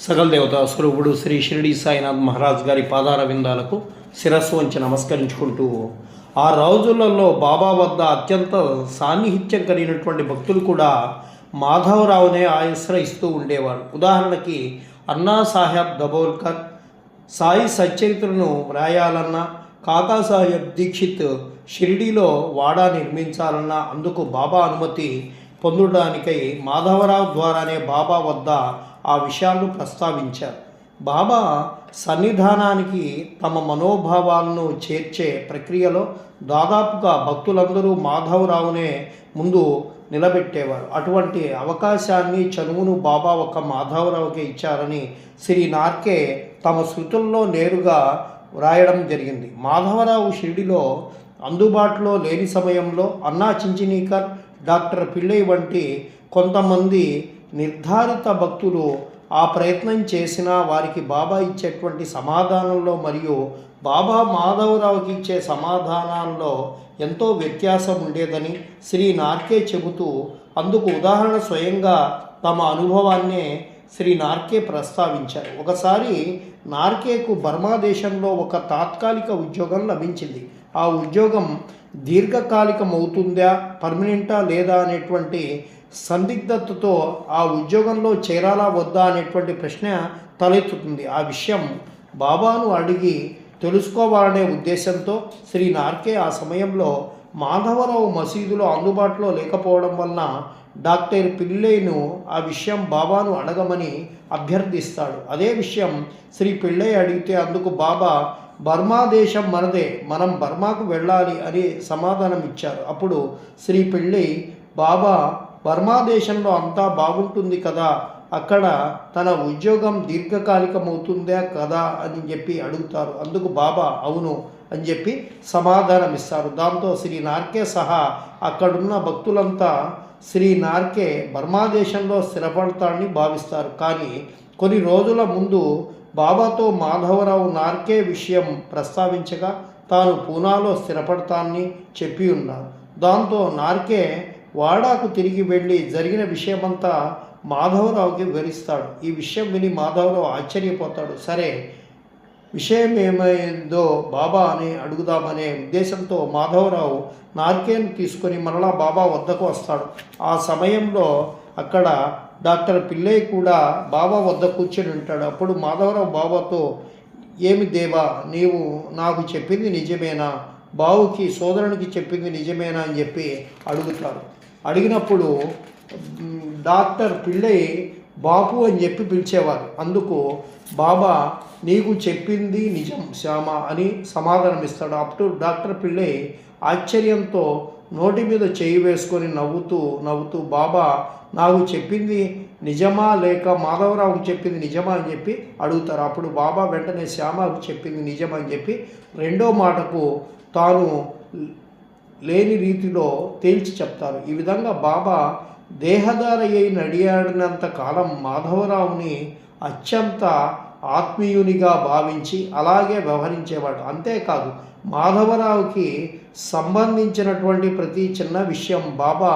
సకల దేవతా స్వరూపుడు శ్రీ షిరిడి సాయినాథ్ మహారాజ్ గారి పాదార విందాలకు శిరస్సు వంచి నమస్కరించుకుంటూ ఆ రోజులలో బాబా వద్ద అత్యంత సాన్నిహిత్యం కలిగినటువంటి భక్తులు కూడా మాధవరావునే ఆశ్రయిస్తూ ఉండేవారు. ఉదాహరణకి అన్నా సాహెబ్ దబోల్కర్ సాయి సచ్చరిత్రను వ్రాయాలన్నా, కాకాసాహెబ్ దీక్షిత్ షిరిడీలో వాడా నిర్మించాలన్నా అందుకు బాబా అనుమతి పొందడానికై మాధవరావు ద్వారానే బాబా వద్ద ఆ విషయాలను ప్రస్తావించారు. బాబా సన్నిధానానికి తమ మనోభావాలను చేర్చే ప్రక్రియలో దాదాపుగా భక్తులందరూ మాధవరావునే ముందు నిలబెట్టేవారు. అటువంటి అవకాశాన్ని, చనువును బాబా ఒక మాధవరావుకే ఇచ్చారని శ్రీ నార్కే తమ శృతుల్లో నేరుగా వ్రాయడం జరిగింది. మాధవరావు షిరిడిలో అందుబాటులో లేని సమయంలో అన్నా చించినీకర్, డాక్టర్ పిళ్ళై వంటి కొంతమంది నిర్ధారిత భక్తులు ఆ ప్రయత్నం చేసినా వారికి బాబా ఇచ్చేటువంటి సమాధానంలో మరియు బాబా మాధవరావుకి ఇచ్చే సమాధానాల్లో ఎంతో వ్యత్యాసం ఉండేదని శ్రీ నార్కే చెబుతూ, అందుకు ఉదాహరణ స్వయంగా తమ అనుభవాన్నే శ్రీ నార్కే ప్రస్తావించారు. ఒకసారి నార్కేకు బర్మా దేశంలో ఒక తాత్కాలిక ఉద్యోగం లభించింది. ఆ ఉద్యోగం దీర్ఘకాలికమవుతుందా, పర్మనెంటా లేదా అనేటువంటి సందిగ్ధతతో ఆ ఉద్యోగంలో చేరాలా వద్దా అనేటువంటి ప్రశ్న తలెత్తుతుంది. ఆ విషయం బాబాను అడిగి తెలుసుకోవాలనే ఉద్దేశంతో శ్రీ నార్కే ఆ సమయంలో మాధవరావు మసీదులో అందుబాటులో లేకపోవడం వలన డాక్టర్ పిళ్ళైను ఆ విషయం బాబాను అడగమని అభ్యర్థిస్తాడు. అదే విషయం శ్రీ పిళ్ళై అడిగితే అందుకు బాబా బర్మా దేశం మనదే, మనం బర్మాకు వెళ్ళాలి అని సమాధానం ఇచ్చారు. అప్పుడు శ్రీ పిళ్ళై బాబా బర్మా దేశంలో అంతా బాగుంటుంది కదా, అక్కడ తన ఉద్యోగం దీర్ఘకాలికమవుతుందా కదా అని చెప్పి అడుగుతారు. అందుకు బాబా అవును అని చెప్పి సమాధానం ఇస్తారు. దాంతో శ్రీ నార్కే సహా అక్కడున్న భక్తులంతా శ్రీ నార్కే బర్మా దేశంలో స్థిరపడతాడని భావిస్తారు. కానీ కొన్ని రోజుల ముందు బాబాతో మాధవరావు నార్కే విషయం ప్రస్తావించగా తాను పూనాలో స్థిరపడతానని చెప్పి ఉన్నారు. దాంతో నార్కే వాడాకు తిరిగి వెళ్ళి జరిగిన విషయమంతా మాధవరావుకి వివరిస్తాడు. ఈ విషయం విని మాధవరావు ఆశ్చర్యపోతాడు. సరే, విషయం ఏమైందో బాబా అని అడుగుదామనే ఉద్దేశంతో మాధవరావు నార్కేను తీసుకొని మరలా బాబా వద్దకు వస్తాడు. ఆ సమయంలో అక్కడ డాక్టర్ పిళ్ళై కూడా బాబా వద్ద కూర్చొని ఉంటాడు. అప్పుడు మాధవరావు బాబాతో, ఏమి దేవా, నీవు నాకు చెప్పింది నిజమేనా, బావుకి సోదరునికి చెప్పింది నిజమేనా అని చెప్పి అడుగుతారు. అడిగినప్పుడు డాక్టర్ పిళ్ళై బాపు అని చెప్పి పిలిచేవారు. అందుకు బాబా నీకు చెప్పింది నిజం శ్యామ అని సమాధానం ఇస్తాడు. అప్పుడు డాక్టర్ పిళ్ళై ఆశ్చర్యంతో నోటి మీద చేయి వేసుకొని నవ్వుతూ బాబా నాకు చెప్పింది నిజమా లేక మాధవరావుకు చెప్పింది నిజమా అని చెప్పి అడుగుతారు. అప్పుడు బాబా వెంటనే శ్యామకు చెప్పింది నిజమని చెప్పి రెండో మాటకు తాను లేని రీతిలో తేల్చి చెప్తారు. ఈ విధంగా బాబా దేహదారి అయి నడియాడినంత కాలం మాధవరావుని అత్యంత ఆత్మీయునిగా భావించి అలాగే వ్యవహరించేవాడు. అంతేకాదు మాధవరావుకి సంబంధించినటువంటి ప్రతి చిన్న విషయం బాబా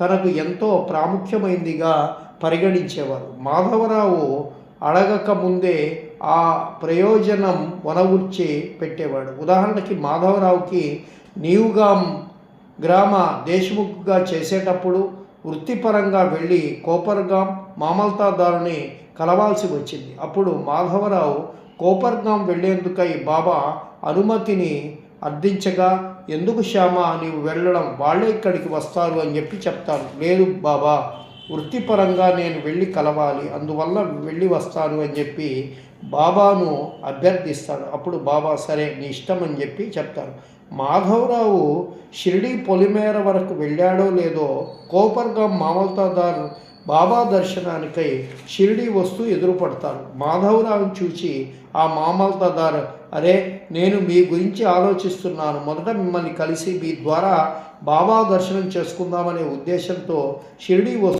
తనకు ఎంతో ప్రాముఖ్యమైనదిగా పరిగణించేవారు. మాధవరావు అడగక ముందే ఆ ప్రయోజనం వనగూర్చి పెట్టేవాడు. ఉదాహరణకి మాధవరావుకి నీవుగాం గ్రామ దేశముఖుగా చేసేటప్పుడు వృత్తిపరంగా వెళ్ళి కోపర్గాం మామల్తాదారుని కలవాల్సి వచ్చింది. అప్పుడు మాధవరావు కోపర్గాం వెళ్ళేందుకై బాబా అనుమతిని అర్థించగా, ఎందుకు శ్యామ నీవు వెళ్ళడం, వాళ్ళే ఇక్కడికి వస్తారు అని చెప్పి చెప్తారు. లేదు బాబా, వృత్తిపరంగా నేను వెళ్ళి కలవాలి, అందువల్ల వెళ్ళి వస్తాను అని చెప్పి బాబాను అభ్యర్థిస్తాడు. అప్పుడు బాబా సరే నీ ఇష్టం అని చెప్పి చెప్తారు. మాధవరావు షిరిడి పొలిమేర వరకు వెళ్ళాడో లేదో కోపర్గాం మామల్తాదార్ బాబా దర్శనానికై షిరిడి వస్తూ ఎదురుపడతారు. మాధవరావుని చూసి ఆ మామల్తాదార్, అరే నేను మీ గురించి ఆలోచిస్తున్నాను, మొదట మిమ్మల్ని కలిసి మీ ద్వారా బాబా దర్శనం చేసుకుందామనే ఉద్దేశంతో షిరిడి